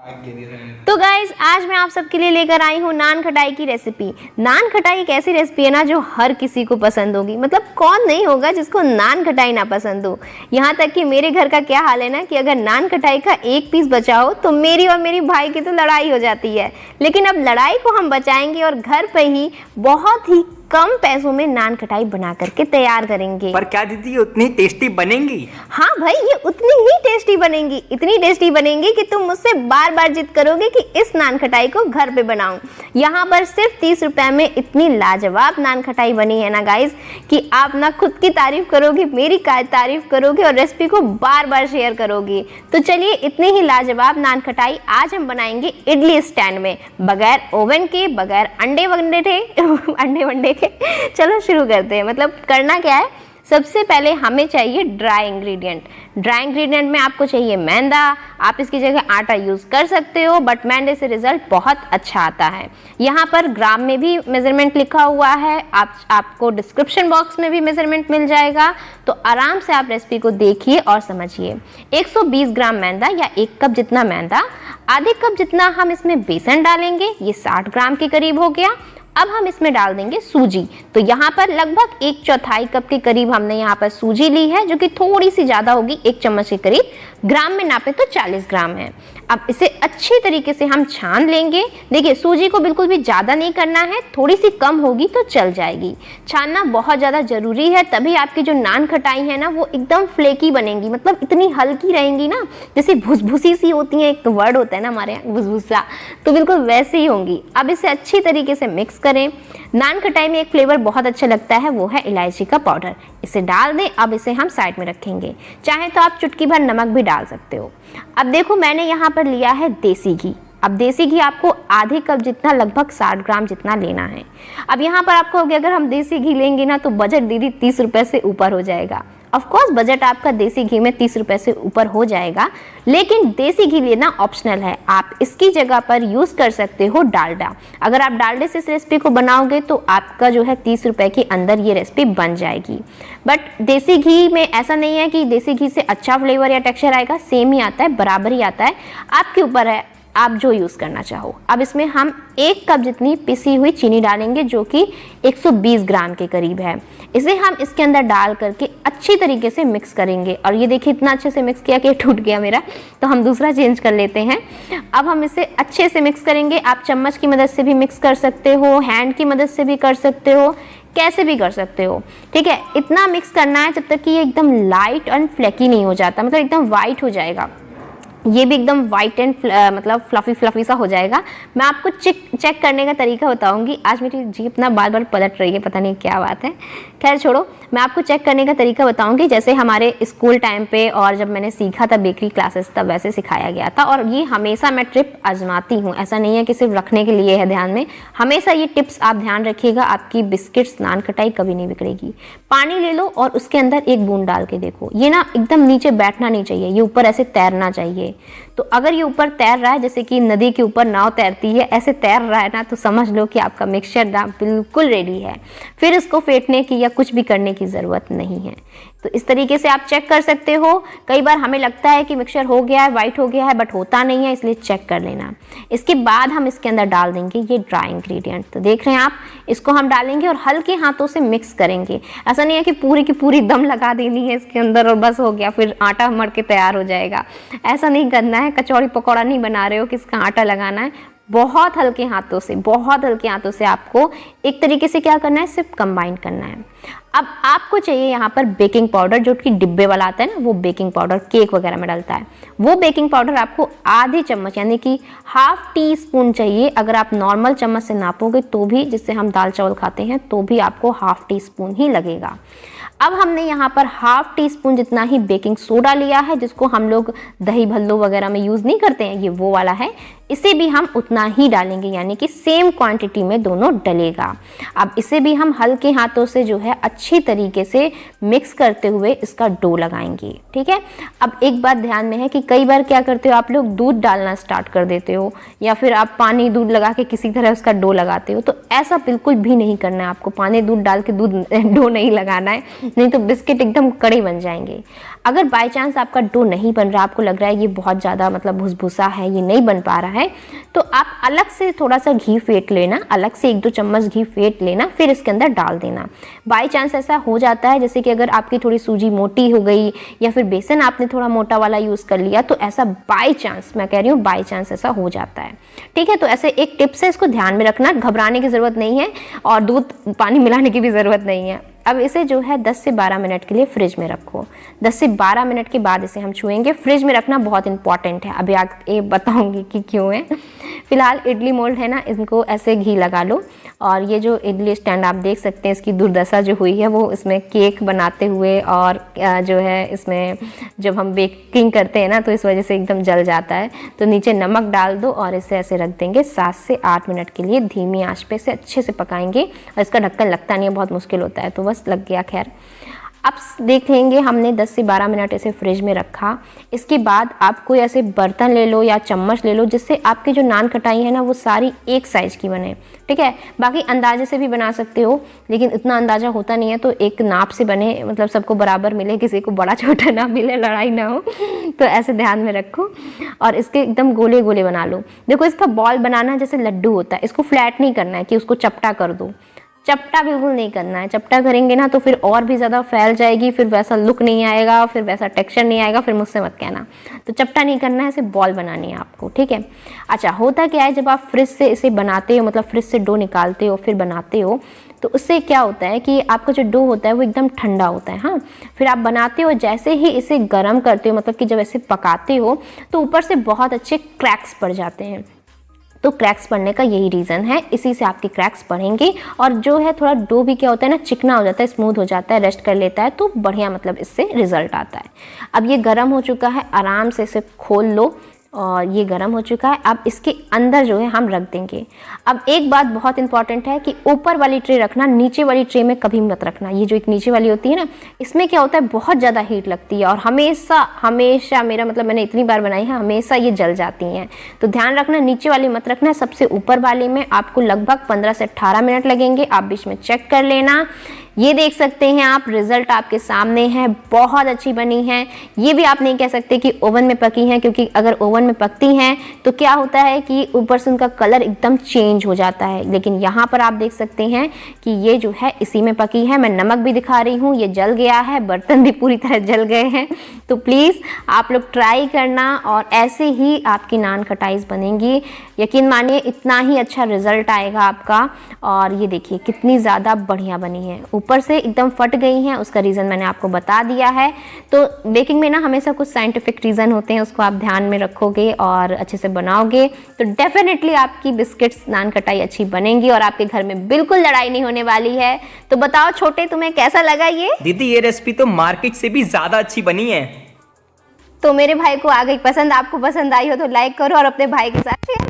तो गाइज आज मैं आप सबके लिए लेकर आई हूँ नान खटाई की रेसिपी। नान खटाई एक ऐसी रेसिपी है ना जो हर किसी को पसंद होगी। मतलब कौन नहीं होगा जिसको नान खटाई ना पसंद हो। यहाँ तक कि मेरे घर का क्या हाल है ना कि अगर नान खटाई का एक पीस बचा हो तो मेरी और मेरी भाई की तो लड़ाई हो जाती है। लेकिन अब लड़ाई को हम बचाएंगे और घर पे ही बहुत ही कम पैसों में नान खटाई बना करके तैयार करेंगे। पर क्या दीदी उतनी टेस्टी बनेंगी? हाँ भाई, ये उतनी ही टेस्टी बनेंगी, इतनी टेस्टी बनेंगी कि तुम मुझसे बार बार जिद करोगे कि इस नान खटाई को घर पे बनाऊं। यहाँ पर सिर्फ 30 रुपए में इतनी लाजवाब नान खटाई बनी है ना गाइस कि आप ना खुद की तारीफ करोगे, मेरी तारीफ करोगे और रेसिपी को बार बार शेयर करोगे। तो चलिए, इतनी ही लाजवाब नान खटाई आज हम बनाएंगे इडली स्टैंड में, बगैर ओवन के, बगैर अंडे वंडे के। चलो शुरू करते हैं। मतलब करना क्या है, सबसे पहले हमें चाहिए ड्राई इंग्रेडिएंट। ड्राई इंग्रेडिएंट में आपको चाहिए मैदा। आप इसकी जगह आटा यूज़ कर सकते हो, बट मैदे से रिजल्ट बहुत अच्छा आता है। यहाँ पर ग्राम में भी मेजरमेंट लिखा हुआ है, आपको डिस्क्रिप्शन बॉक्स में भी मेजरमेंट मिल जाएगा। तो आराम से आप रेसिपी को देखिए और समझिए। 120 ग्राम मैदा या 1 कप जितना मैदा, आधे कप जितना हम इसमें बेसन डालेंगे, ये 60 ग्राम के करीब हो गया। अब हम इसमें डाल देंगे सूजी। तो यहाँ पर लगभग 1/4 कप के करीब हमने यहाँ पर सूजी ली है, जो कि थोड़ी सी ज़्यादा होगी, 1 चम्मच के करीब। ग्राम में नापे तो 40 ग्राम है। अब इसे अच्छी तरीके से हम छान लेंगे। देखिए, सूजी को बिल्कुल भी ज़्यादा नहीं करना है, थोड़ी सी कम होगी तो चल जाएगी। छानना बहुत ज़्यादा ज़रूरी है, तभी आपकी जो नान खटाई है ना वो एकदम फ्लेकी बनेंगी। मतलब इतनी हल्की रहेंगी ना, जैसे भुसभुसी सी होती है, एक वर्ड होता है ना हमारे यहाँ भुसभुसा, तो बिल्कुल वैसे ही होंगी। अब इसे अच्छी तरीके से मिक्स करें। नान खटाई में एक फ्लेवर बहुत अच्छा लगता है, वो है इलायची का पाउडर। इसे डाल दें। अब इसे हम साइड में रखेंगे। चाहे तो आप चुटकी भर नमक भी डाल सकते हो। अब देखो, मैंने यहाँ पर लिया है देसी घी। अब देसी घी आपको आधे कप जितना, लगभग 60 ग्राम जितना लेना है। अब यहाँ पर आपको हो गया, अगर हम देसी घी लेंगे ना तो बजट दीदी 30 रुपए से ऊपर हो जाएगा। ऑफ कोर्स बजट आपका देसी घी में 30 रुपए से ऊपर हो जाएगा, लेकिन देसी घी लेना ऑप्शनल है। आप इसकी जगह पर यूज कर सकते हो डालडा। अगर आप डालडे से इस रेसिपी को बनाओगे तो आपका जो है 30 रुपए के अंदर ये रेसिपी बन जाएगी। बट देसी घी में ऐसा नहीं है कि देसी घी से अच्छा फ्लेवर या टेक्सचर आएगा, सेम ही आता है, बराबर ही आता है। आपके ऊपर है, आप जो यूज़ करना चाहो। अब इसमें हम 1 कप जितनी पिसी हुई चीनी डालेंगे, जो कि 120 ग्राम के करीब है। इसे हम इसके अंदर डाल करके अच्छी तरीके से मिक्स करेंगे। और ये देखिए, इतना अच्छे से मिक्स किया कि टूट गया मेरा, तो हम दूसरा चेंज कर लेते हैं। अब हम इसे अच्छे से मिक्स करेंगे। आप चम्मच की मदद से भी मिक्स कर सकते हो, हैंड की मदद से भी कर सकते हो, कैसे भी कर सकते हो, ठीक है। इतना मिक्स करना है जब तक कि ये एकदम लाइट एंड फ्लेकी नहीं हो जाता, मतलब एकदम वाइट हो जाएगा। ये भी एकदम वाइट एंड मतलब फ्लफी सा हो जाएगा। मैं आपको चेक करने का तरीका बताऊंगी। आज मेरी जीभ ना बार बार पलट रही है, पता नहीं क्या बात है। खैर छोड़ो, मैं आपको चेक करने का तरीका बताऊंगी, जैसे हमारे स्कूल टाइम पे और जब मैंने सीखा था बेकरी क्लासेस, तब वैसे सिखाया गया था। और ये हमेशा मैं टिप आजमाती हूँ, ऐसा नहीं है कि सिर्फ रखने के लिए है ध्यान में। हमेशा ये टिप्स आप ध्यान रखिएगा, आपकी बिस्किट्स नान खटाई कभी नहीं बिगड़ेगी। पानी ले लो और उसके अंदर 1 बूंद डाल के देखो। ये ना एकदम नीचे बैठना नहीं चाहिए, ये ऊपर ऐसे तैरना चाहिए। तो अगर ये ऊपर तैर रहा है, जैसे कि नदी के ऊपर नाव तैरती है, ऐसे तैर रहा है ना, तो समझ लो कि आपका मिक्सचर ना बिल्कुल रेडी है। फिर इसको फेंटने की या कुछ भी करने की ज़रूरत नहीं है। तो इस तरीके से आप चेक कर सकते हो। कई बार हमें लगता है कि मिक्सचर हो गया है, वाइट हो गया है, बट होता नहीं है, इसलिए चेक कर लेना। इसके बाद हम इसके अंदर डाल देंगे ये ड्राई इंग्रेडिएंट। तो देख रहे हैं आप, इसको हम डालेंगे और हल्के हाथों से मिक्स करेंगे। ऐसा नहीं है कि पूरी की पूरी दम लगा देनी है इसके अंदर और बस हो गया, फिर आटा मर के तैयार हो जाएगा। ऐसा नहीं करना है। कचौड़ी पकौड़ा नहीं बना रहे हो कि इसका आटा लगाना है। बहुत हल्के हाथों से आपको एक तरीके से क्या करना है, सिर्फ कंबाइन करना है। अब आपको चाहिए यहाँ पर बेकिंग पाउडर, जो कि डिब्बे वाला आता है ना, वो बेकिंग पाउडर केक वगैरह में डलता है। वो बेकिंग पाउडर आपको आधे चम्मच यानी कि ½ टीस्पून चाहिए। अगर आप नॉर्मल चम्मच से नापोगे तो भी, जिससे हम दाल चावल खाते हैं, तो भी आपको ½ टीस्पून ही लगेगा। अब हमने यहाँ पर ½ टीस्पून जितना ही बेकिंग सोडा लिया है, जिसको हम लोग दही भल्लो वगैरह में यूज़ नहीं करते हैं, ये वो वाला है। इसे भी हम उतना ही डालेंगे, यानी कि सेम क्वांटिटी में दोनों डलेगा। अब इसे भी हम हल्के हाथों से जो है अच्छी तरीके से मिक्स करते हुए इसका डो लगाएंगे, ठीक है। अब एक बात ध्यान में है कि कई बार क्या करते हो आप लोग, दूध डालना स्टार्ट कर देते हो, या फिर आप पानी दूध लगा के किसी तरह उसका डो लगाते हो। तो ऐसा बिल्कुल भी नहीं करना है आपको। पानी दूध डाल के डो नहीं लगाना है, नहीं तो बिस्किट एकदम कड़े बन जाएंगे। अगर बाय चांस आपका डो नहीं बन रहा, आपको लग रहा है ये बहुत ज़्यादा मतलब भुसभुसा है, ये नहीं बन पा रहा है, तो आप अलग से थोड़ा सा घी फेंट लेना, अलग से 1-2 चम्मच घी फेंट लेना, फिर इसके अंदर डाल देना। बाय चांस ऐसा हो जाता है जैसे कि अगर आपकी थोड़ी सूजी मोटी हो गई या फिर बेसन आपने थोड़ा मोटा वाला यूज़ कर लिया, तो ऐसा बाय चांस, मैं कह रही हूँ बाय चांस ऐसा हो जाता है। ठीक है, तो ऐसे एक टिप्स है, इसको ध्यान में रखना, घबराने की ज़रूरत नहीं है और दूध पानी मिलाने की भी ज़रूरत नहीं है। अब इसे जो है 10 से 12 मिनट के लिए फ्रिज में रखो। 10 से 12 मिनट के बाद इसे हम छुएंगे। फ्रिज में रखना बहुत इंपॉर्टेंट है, अभी आगे बताऊंगी कि क्यों है। फिलहाल इडली मोल्ड है ना, इनको ऐसे घी लगा लो और ये जो इडली स्टैंड आप देख सकते हैं, इसकी दुर्दशा जो हुई है वो इसमें केक बनाते हुए और जो है इसमें जब हम बेकिंग करते हैं ना तो इस वजह से एकदम जल जाता है। तो नीचे नमक डाल दो और इसे ऐसे रख देंगे 7 से 8 मिनट के लिए धीमी आंच पे से अच्छे से पकाएंगे। और इसका ढक्कन लगता नहीं है, बहुत मुश्किल होता है, तो बस लग गया। खैर अब देख लेंगे, हमने 10 से 12 मिनट इसे फ्रिज में रखा। इसके बाद आप कोई ऐसे बर्तन ले लो या चम्मच ले लो जिससे आपकी जो नान खटाई है ना वो सारी एक साइज़ की बने। ठीक है, बाकी अंदाजे से भी बना सकते हो, लेकिन इतना अंदाज़ा होता नहीं है, तो एक नाप से बने, मतलब सबको बराबर मिले, किसी को बड़ा छोटा ना मिले, लड़ाई ना हो। तो ऐसे ध्यान में रखो और इसके एकदम गोले गोले बना लो। देखो इसका बॉल बनाना जैसे लड्डू होता है, इसको फ्लैट नहीं करना है कि उसको चपटा कर दो, चपटा बिल्कुल नहीं करना है। चपटा करेंगे ना तो फिर और भी ज़्यादा फैल जाएगी, फिर वैसा लुक नहीं आएगा, फिर वैसा टेक्सचर नहीं आएगा, फिर मुझसे मत कहना। तो चपटा नहीं करना है, इसे बॉल बनानी है आपको। ठीक है, अच्छा होता क्या है जब आप फ्रिज से इसे बनाते हो, मतलब फ्रिज से डो निकालते हो फिर बनाते हो, तो उससे क्या होता है कि आपका जो डो होता है वो एकदम ठंडा होता है। हाँ, फिर आप बनाते हो, जैसे ही इसे गर्म करते हो, मतलब कि जब ऐसे पकाते हो तो ऊपर से बहुत अच्छे क्रैक्स पड़ जाते हैं। तो क्रैक्स पड़ने का यही रीज़न है, इसी से आपके क्रैक्स पड़ेंगे। और जो है थोड़ा डो भी क्या होता है ना, चिकना हो जाता है, स्मूथ हो जाता है, रेस्ट कर लेता है, तो बढ़िया मतलब इससे रिजल्ट आता है। अब ये गर्म हो चुका है, आराम से इसे खोल लो और ये गर्म हो चुका है। अब इसके अंदर जो है हम रख देंगे। अब एक बात बहुत इंपॉर्टेंट है कि ऊपर वाली ट्रे रखना, नीचे वाली ट्रे में कभी मत रखना। ये जो एक नीचे वाली होती है ना, इसमें क्या होता है बहुत ज़्यादा हीट लगती है और हमेशा मेरा मतलब मैंने इतनी बार बनाई है, हमेशा ये जल जाती हैं। तो ध्यान रखना, नीचे वाली मत रखना, सबसे ऊपर वाले में आपको लगभग 15 से 18 मिनट लगेंगे। आप बीच में चेक कर लेना। ये देख सकते हैं आप, रिजल्ट आपके सामने है, बहुत अच्छी बनी है। ये भी आप नहीं कह सकते कि ओवन में पकी हैं, क्योंकि अगर ओवन में पकती हैं तो क्या होता है कि ऊपर से उनका कलर एकदम चेंज हो जाता है, लेकिन यहाँ पर आप देख सकते हैं कि ये जो है इसी में पकी है। मैं नमक भी दिखा रही हूँ, ये जल गया है, बर्तन भी पूरी तरह जल गए हैं। तो प्लीज़ आप लोग ट्राई करना और ऐसे ही आपकी नान खटाइज बनेंगी। यकीन मानिए इतना ही अच्छा रिजल्ट आएगा आपका। और ये देखिए कितनी ज़्यादा बढ़िया बनी है, ऊपर से एकदम फट गई हैं, उसका रीज़न मैंने आपको बता दिया है। तो बेकिंग में ना हमेशा कुछ साइंटिफिक रीज़न होते हैं, उसको आप ध्यान में रखोगे और अच्छे से बनाओगे तो डेफिनेटली आपकी बिस्किट्स नान खटाई अच्छी बनेंगी और आपके घर में बिल्कुल लड़ाई नहीं होने वाली है। तो बताओ छोटे, तुम्हें कैसा लगा ये? दीदी ये रेसिपी तो मार्केट से भी ज़्यादा अच्छी बनी है। तो मेरे भाई को आ गई पसंद, आपको पसंद आई हो तो लाइक करो और अपने भाई के साथ शेयर